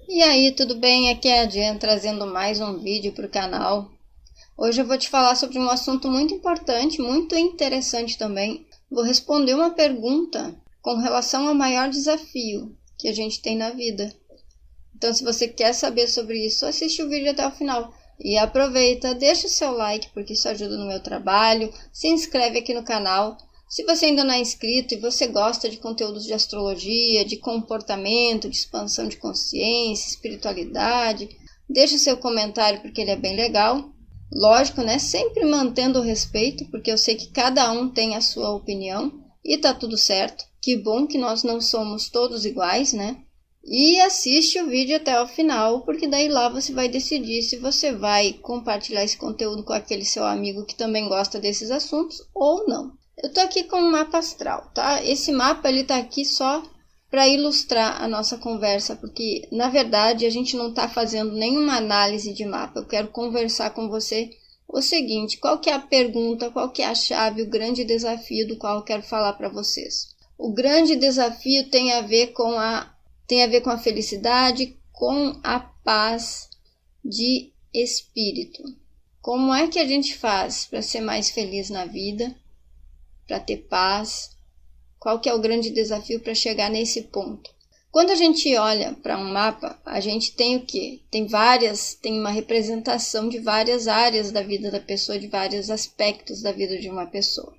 E aí, tudo bem? Aqui é a Jen trazendo mais um vídeo para o canal. Hoje eu vou te falar sobre um assunto muito importante, muito interessante também. Vou responder uma pergunta com relação ao maior desafio que a gente tem na vida. Então, se você quer saber sobre isso, assiste o vídeo até o final. E aproveita, deixa o seu like, porque isso ajuda no meu trabalho. Se inscreve aqui no canal. Se você ainda não é inscrito e você gosta de conteúdos de astrologia, de comportamento, de expansão de consciência, espiritualidade, deixa o seu comentário porque ele é bem legal. Lógico, né? Sempre mantendo o respeito, porque eu sei que cada um tem a sua opinião e tá tudo certo. Que bom que nós não somos todos iguais, né? E assiste o vídeo até o final, porque daí lá você vai decidir se você vai compartilhar esse conteúdo com aquele seu amigo que também gosta desses assuntos ou não. Eu tô aqui com um mapa astral, tá? Esse mapa ele tá aqui só para ilustrar a nossa conversa, porque na verdade a gente não tá fazendo nenhuma análise de mapa. Eu quero conversar com você o seguinte: qual que é a pergunta, qual que é a chave, o grande desafio do qual eu quero falar para vocês. O grande desafio tem a ver com a felicidade, com a paz de espírito. Como é que a gente faz para ser mais feliz na vida? Para ter paz? Qual que é o grande desafio para chegar nesse ponto? Quando a gente olha para um mapa, a gente tem o quê? Tem uma representação de várias áreas da vida da pessoa, de vários aspectos da vida de uma pessoa.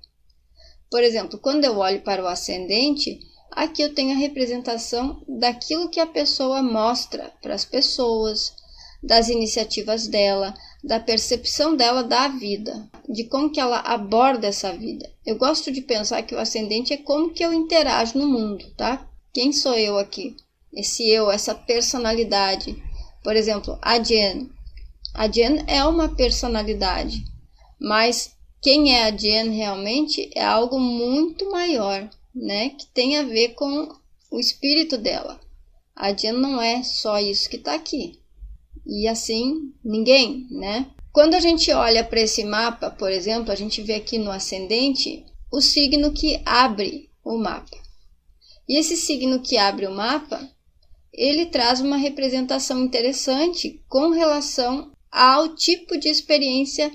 Por exemplo, quando eu olho para o ascendente, aqui eu tenho a representação daquilo que a pessoa mostra para as pessoas, das iniciativas dela, da percepção dela da vida, de como que ela aborda essa vida. Eu gosto de pensar que o ascendente é como que eu interajo no mundo, tá? Quem sou eu aqui? Esse eu, essa personalidade. Por exemplo, a Jen. A Jen é uma personalidade, mas quem é a Jen realmente é algo muito maior, né? Que tem a ver com o espírito dela. A Jen não é só isso que está aqui. E assim, ninguém, né? Quando a gente olha para esse mapa, por exemplo, a gente vê aqui no ascendente o signo que abre o mapa. E esse signo que abre o mapa, ele traz uma representação interessante com relação ao tipo de experiência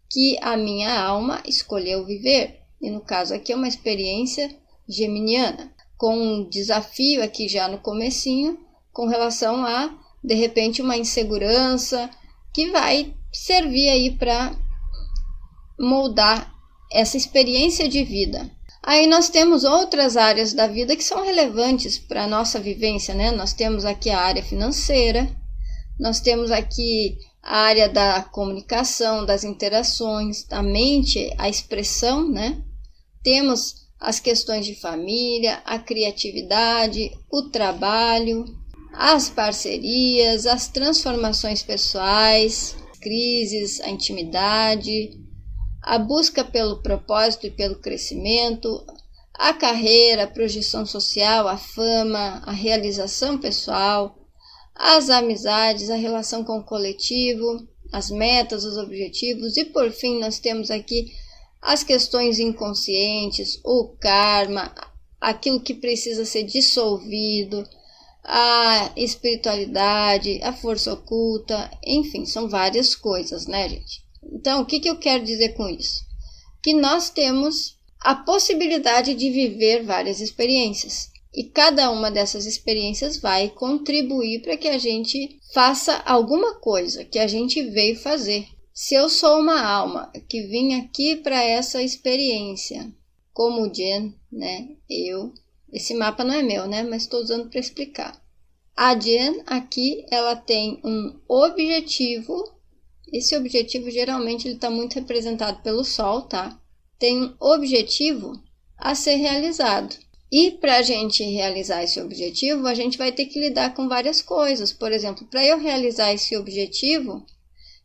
que a minha alma escolheu viver. E no caso aqui é uma experiência geminiana, com um desafio aqui já no comecinho, com relação a, de repente, uma insegurança que vai servir aí para moldar essa experiência de vida. Aí nós temos outras áreas da vida que são relevantes para a nossa vivência, né? Nós temos aqui a área financeira, nós temos aqui a área da comunicação, das interações, da mente, a expressão, né? Temos as questões de família, a criatividade, o trabalho, as parcerias, as transformações pessoais, crises, a intimidade, a busca pelo propósito e pelo crescimento, a carreira, a projeção social, a fama, a realização pessoal, as amizades, a relação com o coletivo, as metas, os objetivos e, por fim, nós temos aqui as questões inconscientes, o karma, aquilo que precisa ser dissolvido, a espiritualidade, a força oculta, enfim, são várias coisas, né, gente? Então, o que eu quero dizer com isso? Que nós temos a possibilidade de viver várias experiências. E cada uma dessas experiências vai contribuir para que a gente faça alguma coisa que a gente veio fazer. Se eu sou uma alma que vim aqui para essa experiência, como Jen, né? Esse mapa não é meu, né? Mas estou usando para explicar. A Jen aqui, ela tem um objetivo. Esse objetivo geralmente ele está muito representado pelo Sol, tá? Tem um objetivo a ser realizado. E para a gente realizar esse objetivo, a gente vai ter que lidar com várias coisas. Por exemplo, para eu realizar esse objetivo,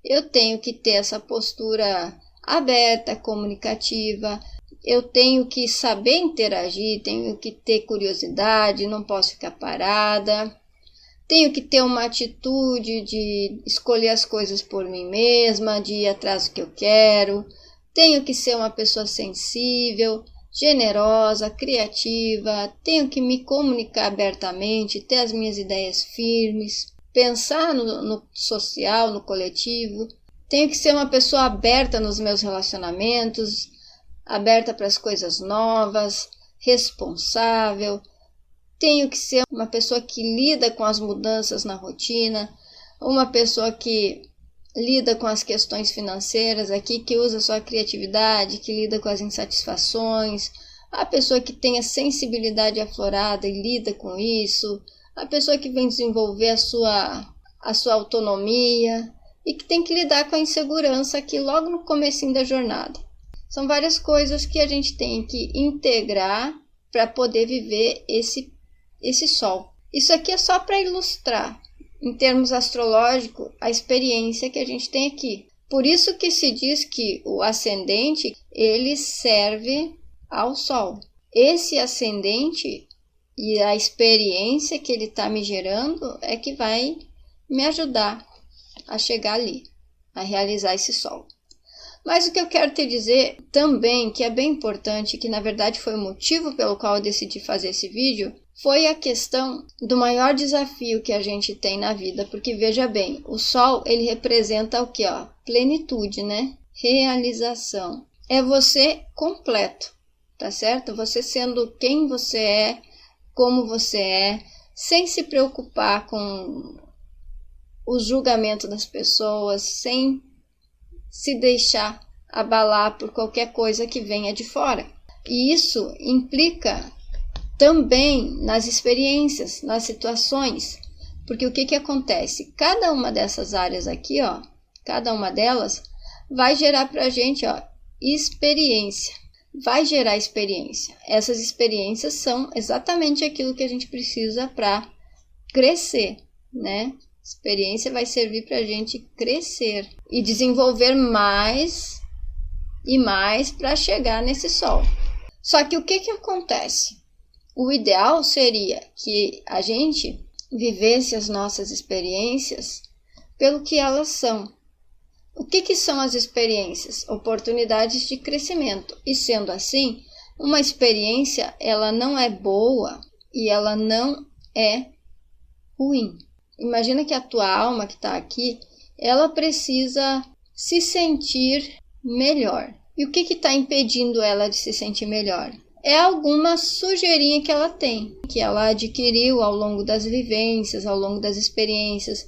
eu tenho que ter essa postura aberta, comunicativa, eu tenho que saber interagir, tenho que ter curiosidade, não posso ficar parada, tenho que ter uma atitude de escolher as coisas por mim mesma, de ir atrás do que eu quero, tenho que ser uma pessoa sensível, generosa, criativa, tenho que me comunicar abertamente, ter as minhas ideias firmes, pensar no social, no coletivo. Tenho que ser uma pessoa aberta nos meus relacionamentos, aberta para as coisas novas, responsável. Tenho que ser uma pessoa que lida com as mudanças na rotina, uma pessoa que lida com as questões financeiras aqui, que usa sua criatividade, que lida com as insatisfações, a pessoa que tem a sensibilidade aflorada e lida com isso, a pessoa que vem desenvolver a sua autonomia e que tem que lidar com a insegurança aqui logo no comecinho da jornada. São várias coisas que a gente tem que integrar para poder viver esse sol. Isso aqui é só para ilustrar, em termos astrológicos, a experiência que a gente tem aqui. Por isso que se diz que o ascendente, ele serve ao Sol. Esse ascendente e a experiência que ele está me gerando é que vai me ajudar a chegar ali, a realizar esse Sol. Mas o que eu quero te dizer também, que é bem importante, que na verdade foi o motivo pelo qual eu decidi fazer esse vídeo, foi a questão do maior desafio que a gente tem na vida, porque veja bem, o Sol, ele representa o que? Plenitude, né? Realização. É você completo, tá certo? Você sendo quem você é, como você é, sem se preocupar com os julgamentos das pessoas, sem se deixar abalar por qualquer coisa que venha de fora. E isso implica também nas experiências, nas situações, porque o que acontece? Cada uma dessas áreas aqui, cada uma delas vai gerar para a gente, experiência. Vai gerar experiência. Essas experiências são exatamente aquilo que a gente precisa para crescer, né? Experiência vai servir para a gente crescer e desenvolver mais e mais para chegar nesse Sol. Só que o que acontece? O ideal seria que a gente vivesse as nossas experiências pelo que elas são. O que são as experiências? Oportunidades de crescimento. E sendo assim, uma experiência ela não é boa e ela não é ruim. Imagina que a tua alma que está aqui, ela precisa se sentir melhor. E o que está impedindo ela de se sentir melhor? É alguma sujeirinha que ela tem, que ela adquiriu ao longo das vivências, ao longo das experiências.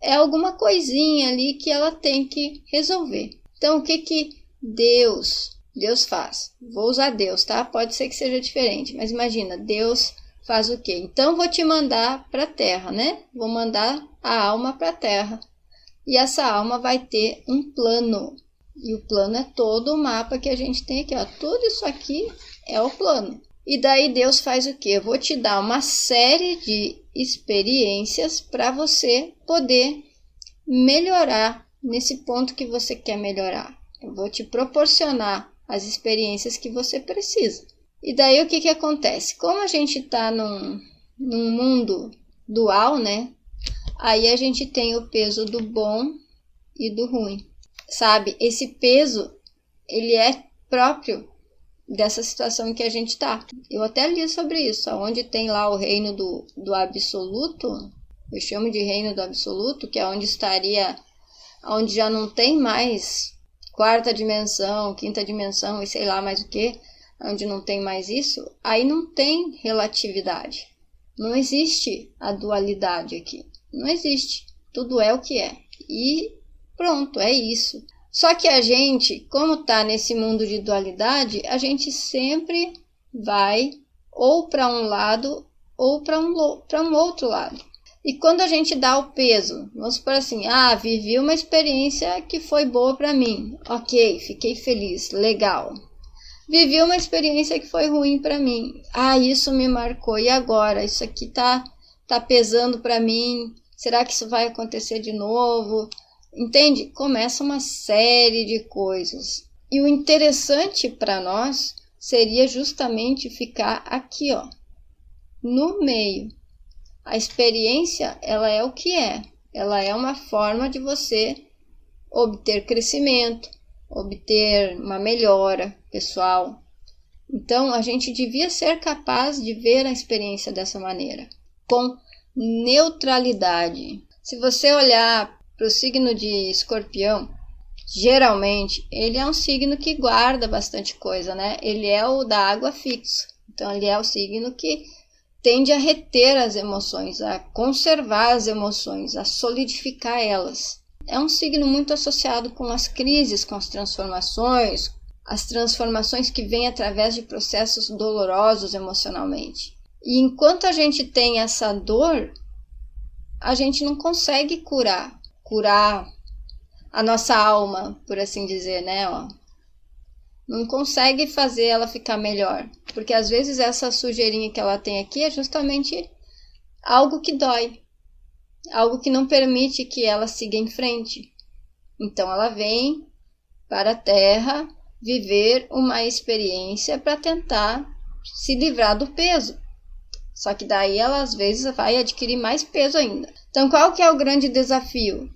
É alguma coisinha ali que ela tem que resolver. Então, o que Deus faz? Vou usar Deus, tá? Pode ser que seja diferente, mas imagina, Deus faz o quê? Então, vou te mandar para a Terra, né? Vou mandar a alma para a Terra. E essa alma vai ter um plano. E o plano é todo o mapa que a gente tem aqui, Tudo isso aqui é o plano. E daí Deus faz o quê? Eu vou te dar uma série de experiências para você poder melhorar nesse ponto que você quer melhorar. Eu vou te proporcionar as experiências que você precisa. E daí o que acontece? Como a gente está num mundo dual, né? Aí a gente tem o peso do bom e do ruim. Sabe? Esse peso, ele é próprio dessa situação em que a gente está. Eu até li sobre isso, onde tem lá o reino do absoluto, eu chamo de reino do absoluto, que é onde estaria, onde já não tem mais quarta dimensão, quinta dimensão e sei lá mais o que, onde não tem mais isso, aí não tem relatividade. Não existe a dualidade aqui. Não existe. Tudo é o que é. E pronto, é isso. Só que a gente, como está nesse mundo de dualidade, a gente sempre vai ou para um lado ou para um outro lado. E quando a gente dá o peso, vamos supor assim, vivi uma experiência que foi boa para mim. Ok, fiquei feliz, legal. Vivi uma experiência que foi ruim para mim. Isso me marcou. E agora? Isso aqui tá pesando para mim. Será que isso vai acontecer de novo? Entende? Começa uma série de coisas. E o interessante para nós seria justamente ficar aqui, no meio. A experiência, ela é o que é. Ela é uma forma de você obter crescimento, obter uma melhora pessoal. Então, a gente devia ser capaz de ver a experiência dessa maneira, com neutralidade. Se você olhar para o signo de Escorpião, geralmente ele é um signo que guarda bastante coisa, né? Ele é o da água fixo. Então, ele é o signo que tende a reter as emoções, a conservar as emoções, a solidificar elas. É um signo muito associado com as crises, com as transformações que vêm através de processos dolorosos emocionalmente. E enquanto a gente tem essa dor, a gente não consegue curar a nossa alma, por assim dizer, né? Não consegue fazer ela ficar melhor, porque às vezes essa sujeirinha que ela tem aqui é justamente algo que dói, algo que não permite que ela siga em frente. Então ela vem para a Terra viver uma experiência para tentar se livrar do peso. Só que daí ela às vezes vai adquirir mais peso ainda. Então qual que é o grande desafio?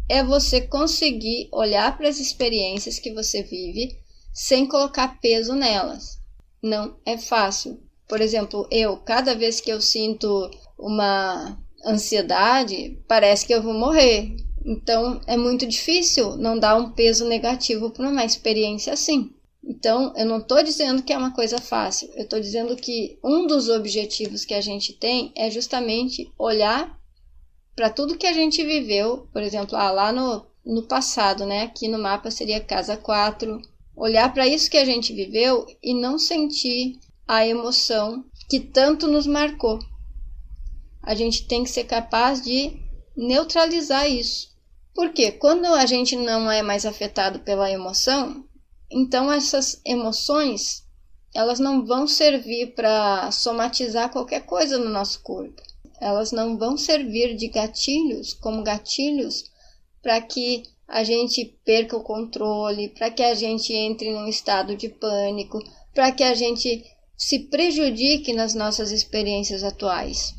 É você conseguir olhar para as experiências que você vive sem colocar peso nelas. Não é fácil. Por exemplo, cada vez que eu sinto uma ansiedade, parece que eu vou morrer. Então, é muito difícil não dar um peso negativo para uma experiência assim. Então, eu não estou dizendo que é uma coisa fácil. Eu estou dizendo que um dos objetivos que a gente tem é justamente olhar para tudo que a gente viveu. Por exemplo, lá no passado, né? Aqui no mapa seria casa 4. Olhar para isso que a gente viveu e não sentir a emoção que tanto nos marcou. A gente tem que ser capaz de neutralizar isso. Porque quando a gente não é mais afetado pela emoção, então essas emoções, elas não vão servir para somatizar qualquer coisa no nosso corpo. Elas não vão servir de gatilhos, como gatilhos, para que a gente perca o controle, para que a gente entre num estado de pânico, para que a gente se prejudique nas nossas experiências atuais.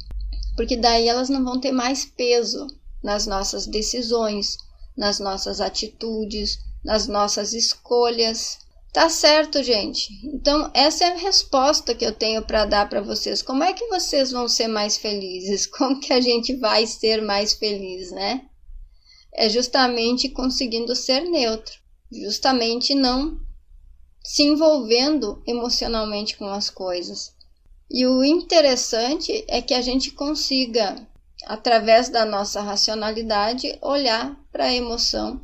Porque daí elas não vão ter mais peso nas nossas decisões, nas nossas atitudes, nas nossas escolhas. Tá certo, gente? Então, essa é a resposta que eu tenho para dar para vocês. Como é que vocês vão ser mais felizes? Como que a gente vai ser mais feliz, né? É justamente conseguindo ser neutro, justamente não se envolvendo emocionalmente com as coisas. E o interessante é que a gente consiga, através da nossa racionalidade, olhar para a emoção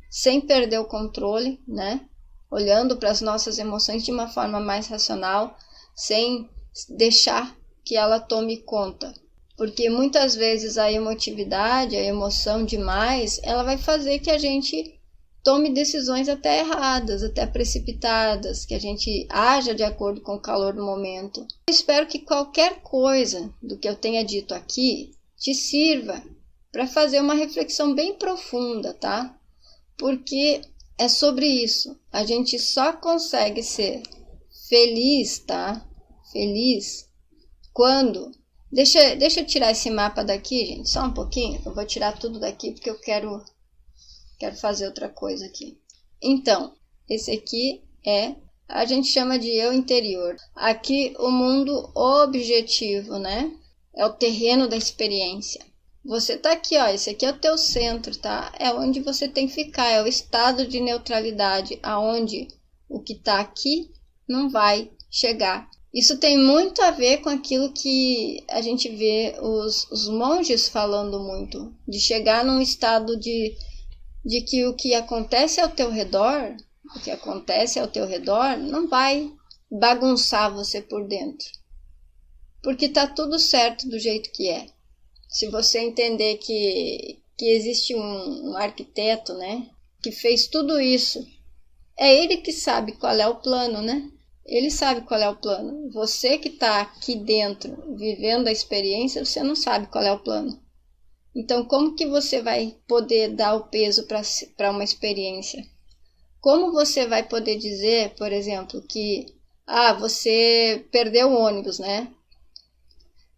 sem perder o controle, né? Olhando para as nossas emoções de uma forma mais racional, sem deixar que ela tome conta. Porque muitas vezes a emotividade, a emoção demais, ela vai fazer que a gente tome decisões até erradas, até precipitadas, que a gente haja de acordo com o calor do momento. Eu espero que qualquer coisa do que eu tenha dito aqui te sirva para fazer uma reflexão bem profunda, tá? Porque é sobre isso. A gente só consegue ser feliz, tá? Feliz quando... Deixa eu tirar esse mapa daqui, gente, só um pouquinho. Eu vou tirar tudo daqui porque eu quero fazer outra coisa aqui. Então, esse aqui a gente chama de eu interior. Aqui o mundo objetivo, né? É o terreno da experiência. Você tá aqui, ó, esse aqui é o teu centro, tá? É onde você tem que ficar, é o estado de neutralidade, aonde o que tá aqui não vai chegar. Isso tem muito a ver com aquilo que a gente vê os monges falando muito, de chegar num estado de que o que acontece ao teu redor, não vai bagunçar você por dentro. Porque tá tudo certo do jeito que é. Se você entender que existe um arquiteto, né, que fez tudo isso, é ele que sabe qual é o plano, né? Ele sabe qual é o plano. Você que está aqui dentro, vivendo a experiência, você não sabe qual é o plano. Então, como que você vai poder dar o peso para uma experiência? Como você vai poder dizer, por exemplo, que você perdeu o ônibus, né?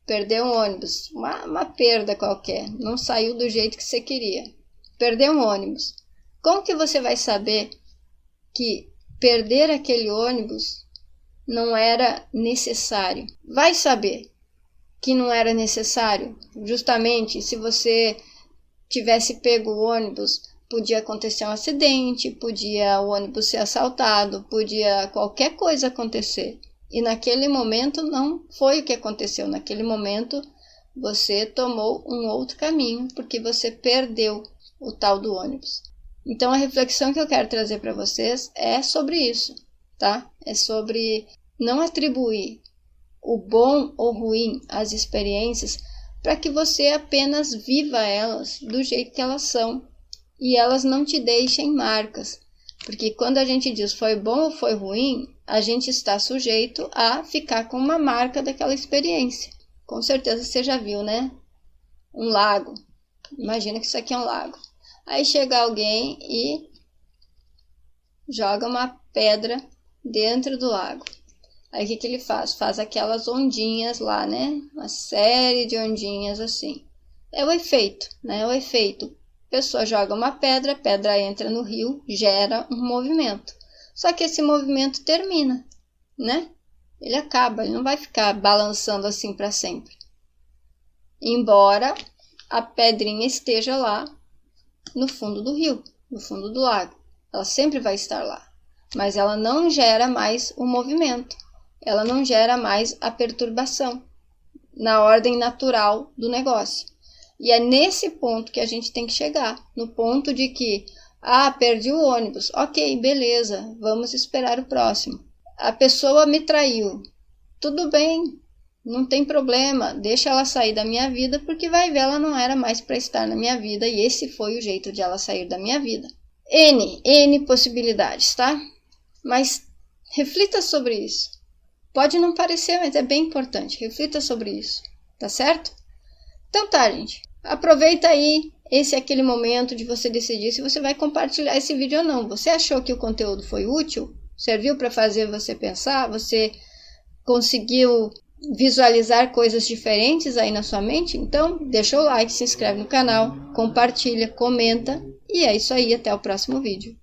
Perdeu um ônibus, uma perda qualquer, não saiu do jeito que você queria. Perdeu um ônibus. Como que você vai saber que perder aquele ônibus não era necessário. Vai saber que não era necessário. Justamente, se você tivesse pego o ônibus, podia acontecer um acidente, podia o ônibus ser assaltado, podia qualquer coisa acontecer. E naquele momento não foi o que aconteceu. Naquele momento você tomou um outro caminho, porque você perdeu o tal do ônibus. Então a reflexão que eu quero trazer para vocês é sobre isso, tá? É sobre não atribuir o bom ou ruim às experiências para que você apenas viva elas do jeito que elas são e elas não te deixem marcas. Porque quando a gente diz foi bom ou foi ruim, a gente está sujeito a ficar com uma marca daquela experiência. Com certeza você já viu, né? Um lago. Imagina que isso aqui é um lago. Aí chega alguém e joga uma pedra dentro do lago. Aí o que ele faz? Faz aquelas ondinhas lá, né? Uma série de ondinhas assim. É o efeito, né? O efeito. A pessoa joga uma pedra, a pedra entra no rio, gera um movimento. Só que esse movimento termina, né? Ele acaba, ele não vai ficar balançando assim para sempre. Embora a pedrinha esteja lá no fundo do rio, no fundo do lago. Ela sempre vai estar lá. Mas ela não gera mais o movimento. Ela não gera mais a perturbação na ordem natural do negócio. E é nesse ponto que a gente tem que chegar. No ponto de que, perdi o ônibus. Ok, beleza, vamos esperar o próximo. A pessoa me traiu. Tudo bem, não tem problema. Deixa ela sair da minha vida, porque vai ver, ela não era mais para estar na minha vida. E esse foi o jeito de ela sair da minha vida. N possibilidades, tá? Mas reflita sobre isso. Pode não parecer, mas é bem importante. Reflita sobre isso, tá certo? Então tá, gente. Aproveita aí, esse é aquele momento de você decidir se você vai compartilhar esse vídeo ou não. Você achou que o conteúdo foi útil? Serviu para fazer você pensar? Você conseguiu visualizar coisas diferentes aí na sua mente? Então, deixa o like, se inscreve no canal, compartilha, comenta. E é isso aí, até o próximo vídeo.